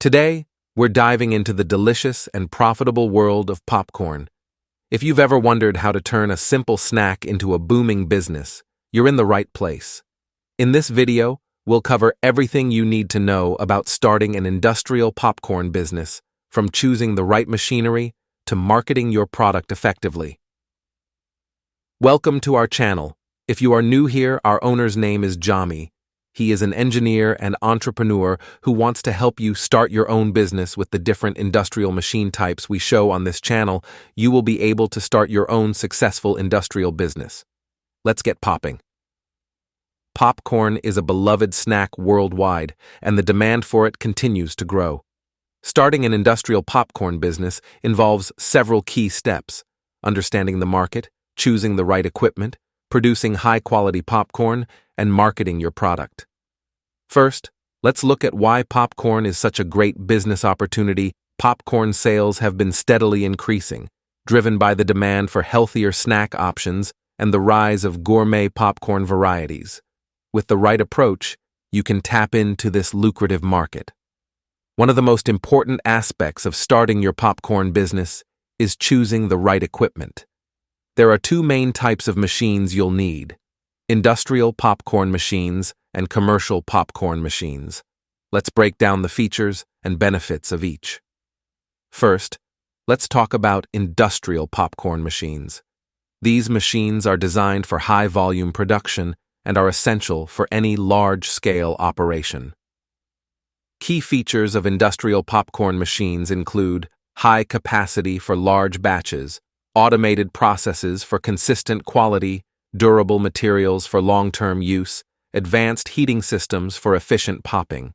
Today, we're diving into the delicious and profitable world of popcorn. If you've ever wondered how to turn a simple snack into a booming business, you're in the right place. In this video, we'll cover everything you need to know about starting an industrial popcorn business, from choosing the right machinery to marketing your product effectively. Welcome to our channel. If you are new here, our owner's name is Jami. He is an engineer and entrepreneur who wants to help you start your own business with the different industrial machine types we show on this channel. You will be able to start your own successful industrial business. Let's get popping. Popcorn is a beloved snack worldwide, and the demand for it continues to grow. Starting an industrial popcorn business involves several key steps: understanding the market, choosing the right equipment, producing high-quality popcorn, and marketing your product. First, let's look at why popcorn is such a great business opportunity. Popcorn sales have been steadily increasing, driven by the demand for healthier snack options and the rise of gourmet popcorn varieties. With the right approach, you can tap into this lucrative market. One of the most important aspects of starting your popcorn business is choosing the right equipment. There are two main types of machines you'll need: industrial popcorn machines and commercial popcorn machines. Let's break down the features and benefits of each. First, let's talk about industrial popcorn machines. These machines are designed for high-volume production and are essential for any large-scale operation. Key features of industrial popcorn machines include high capacity for large batches, automated processes for consistent quality, durable materials for long-term use, advanced heating systems for efficient popping.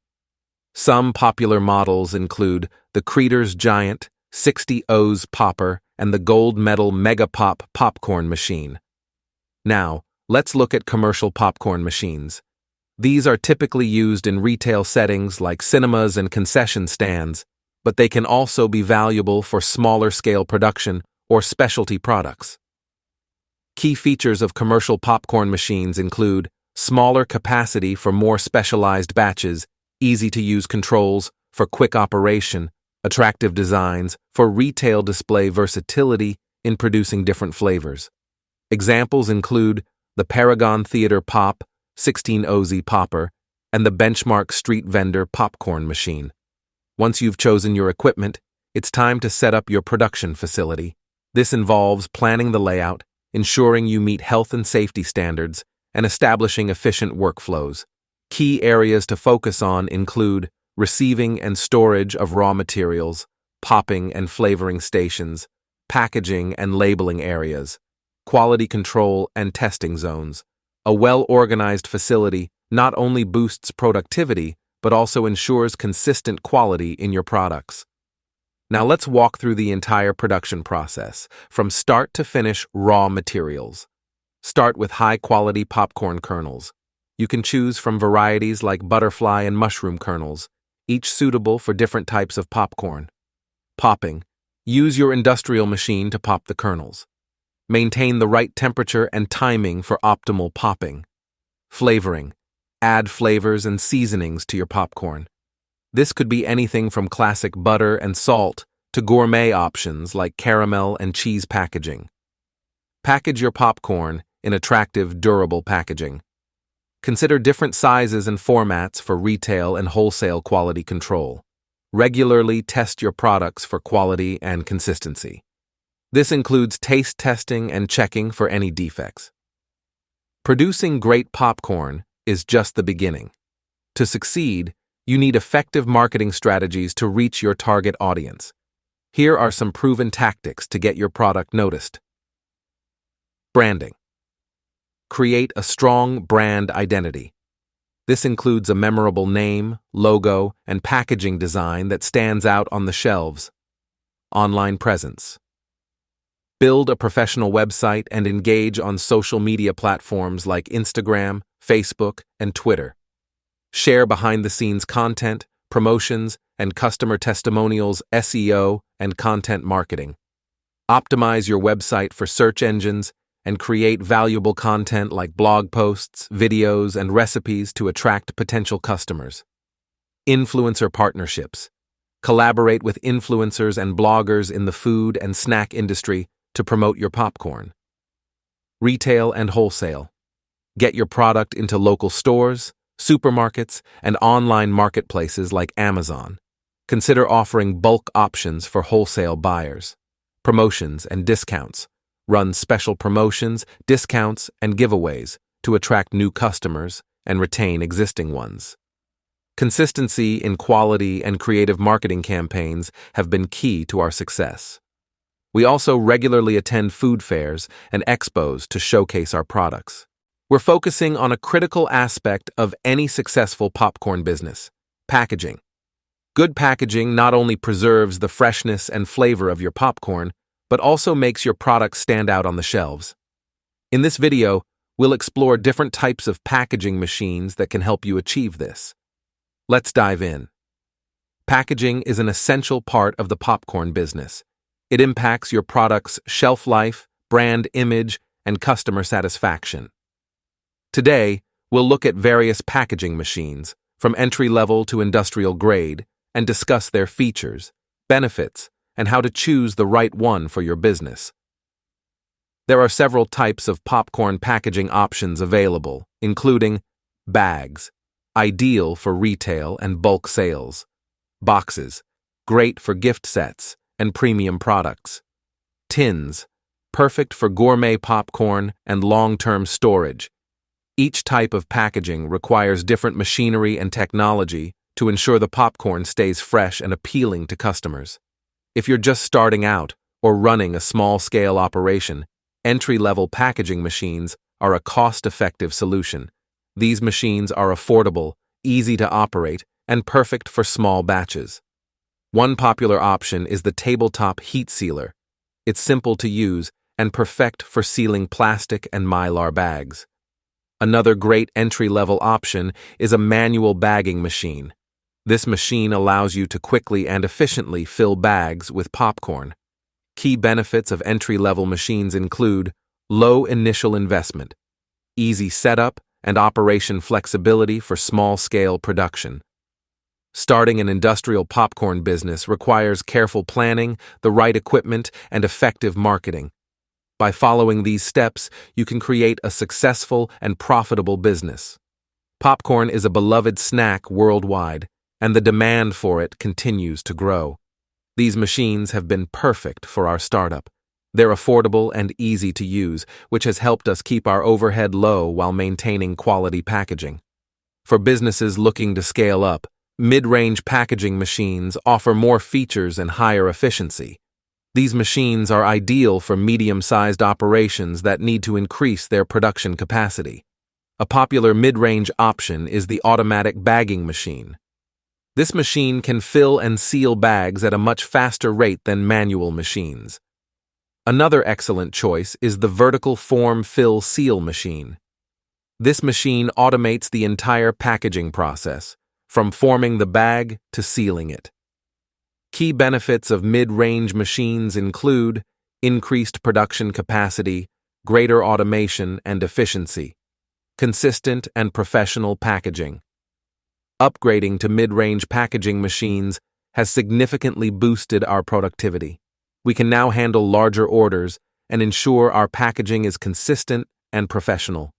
Some popular models include the Creator's Giant 60 Oz Popper and the Gold Medal Mega Pop popcorn machine. Now, let's look at commercial popcorn machines. These are typically used in retail settings like cinemas and concession stands, but they can also be valuable for smaller-scale production or specialty products. Key features of commercial popcorn machines include smaller capacity for more specialized batches, easy-to-use controls for quick operation, attractive designs for retail display versatility in producing different flavors. Examples include the Paragon Theater Pop 16 Oz Popper and the Benchmark Street Vendor popcorn machine. Once you've chosen your equipment, it's time to set up your production facility. This involves planning the layout, ensuring you meet health and safety standards, and establishing efficient workflows. Key areas to focus on include receiving and storage of raw materials, popping and flavoring stations, packaging and labeling areas, quality control and testing zones. A well-organized facility not only boosts productivity, but also ensures consistent quality in your products. Now let's walk through the entire production process, from start to finish. Raw materials. Start with high-quality popcorn kernels. You can choose from varieties like butterfly and mushroom kernels, each suitable for different types of popcorn. Popping. Use your industrial machine to pop the kernels. Maintain the right temperature and timing for optimal popping. Flavoring. Add flavors and seasonings to your popcorn. This could be anything from classic butter and salt to gourmet options like caramel and cheese packaging. Package your popcorn in attractive, durable packaging. Consider different sizes and formats for retail and wholesale quality control. Regularly test your products for quality and consistency. This includes taste testing and checking for any defects. Producing great popcorn is just the beginning. To succeed, you need effective marketing strategies to reach your target audience. Here are some proven tactics to get your product noticed. Branding. Create a strong brand identity. This includes a memorable name, logo, and packaging design that stands out on the shelves. Online presence. Build a professional website and engage on social media platforms like Instagram, Facebook, and Twitter. Share behind-the-scenes content, promotions, and customer testimonials. SEO, and content marketing. Optimize your website for search engines and create valuable content like blog posts, videos, and recipes to attract potential customers. Influencer partnerships. Collaborate with influencers and bloggers in the food and snack industry to promote your popcorn. Retail and wholesale. Get your product into local stores, supermarkets, and online marketplaces like Amazon. Consider offering bulk options for wholesale buyers. Promotions and discounts. Run special promotions, discounts, and giveaways to attract new customers and retain existing ones. Consistency in quality and creative marketing campaigns have been key to our success. We also regularly attend food fairs and expos to showcase our products. We're focusing on a critical aspect of any successful popcorn business: packaging. Good packaging not only preserves the freshness and flavor of your popcorn, but also makes your products stand out on the shelves. In this video, we'll explore different types of packaging machines that can help you achieve this. Let's dive in. Packaging is an essential part of the popcorn business. It impacts your product's shelf life, brand image, and customer satisfaction. Today, we'll look at various packaging machines, from entry-level to industrial grade, and discuss their features, benefits, and how to choose the right one for your business. There are several types of popcorn packaging options available, including bags, ideal for retail and bulk sales; boxes, great for gift sets and premium products; tins, perfect for gourmet popcorn and long-term storage. Each type of packaging requires different machinery and technology to ensure the popcorn stays fresh and appealing to customers. If you're just starting out or running a small-scale operation, entry-level packaging machines are a cost-effective solution. These machines are affordable, easy to operate, and perfect for small batches. One popular option is the tabletop heat sealer. It's simple to use and perfect for sealing plastic and mylar bags. Another great entry-level option is a manual bagging machine. This machine allows you to quickly and efficiently fill bags with popcorn. Key benefits of entry-level machines include low initial investment, easy setup and operation flexibility for small-scale production. Starting an industrial popcorn business requires careful planning, the right equipment, and effective marketing. By following these steps, you can create a successful and profitable business. Popcorn is a beloved snack worldwide, and the demand for it continues to grow. These machines have been perfect for our startup. They're affordable and easy to use, which has helped us keep our overhead low while maintaining quality packaging. For businesses looking to scale up, mid-range packaging machines offer more features and higher efficiency. These machines are ideal for medium-sized operations that need to increase their production capacity. A popular mid-range option is the automatic bagging machine. This machine can fill and seal bags at a much faster rate than manual machines. Another excellent choice is the vertical form fill seal machine. This machine automates the entire packaging process, from forming the bag to sealing it. Key benefits of mid-range machines include increased production capacity, greater automation and efficiency, consistent and professional packaging. Upgrading to mid-range packaging machines has significantly boosted our productivity. We can now handle larger orders and ensure our packaging is consistent and professional.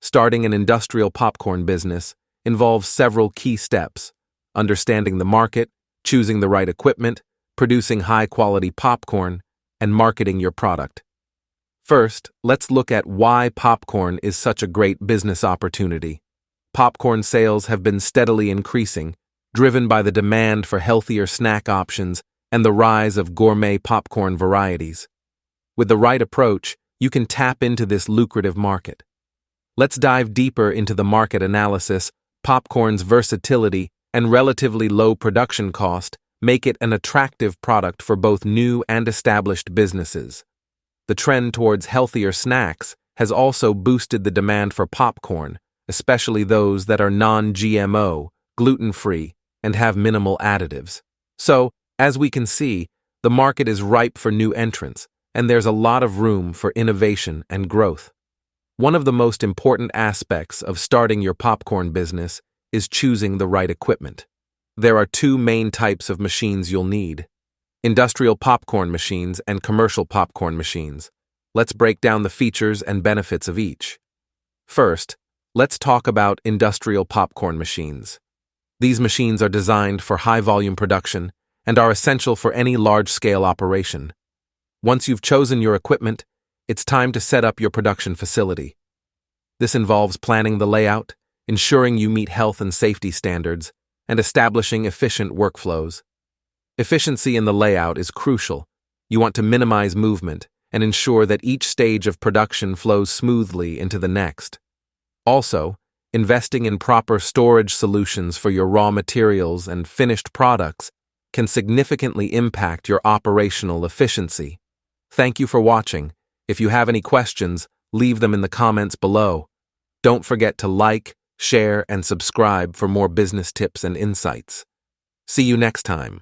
Starting an industrial popcorn business involves several key steps: understanding the market, choosing the right equipment, producing high-quality popcorn, and marketing your product. First, let's look at why popcorn is such a great business opportunity. Popcorn sales have been steadily increasing, driven by the demand for healthier snack options and the rise of gourmet popcorn varieties. With the right approach, you can tap into this lucrative market. Let's dive deeper into the market analysis. Popcorn's versatility and relatively low production cost make it an attractive product for both new and established businesses. The trend towards healthier snacks has also boosted the demand for popcorn, especially those that are non-GMO, gluten-free, and have minimal additives. So, as we can see, the market is ripe for new entrants, and there's a lot of room for innovation and growth. One of the most important aspects of starting your popcorn business is choosing the right equipment. There are two main types of machines you'll need: industrial popcorn machines and commercial popcorn machines. Let's break down the features and benefits of each. First, let's talk about industrial popcorn machines. These machines are designed for high-volume production and are essential for any large-scale operation. Once you've chosen your equipment, it's time to set up your production facility. This involves planning the layout, ensuring you meet health and safety standards, and establishing efficient workflows. Efficiency in the layout is crucial. You want to minimize movement and ensure that each stage of production flows smoothly into the next. Also, investing in proper storage solutions for your raw materials and finished products can significantly impact your operational efficiency. Thank you for watching. If you have any questions, leave them in the comments below. Don't forget to like, share, and subscribe for more business tips and insights. See you next time.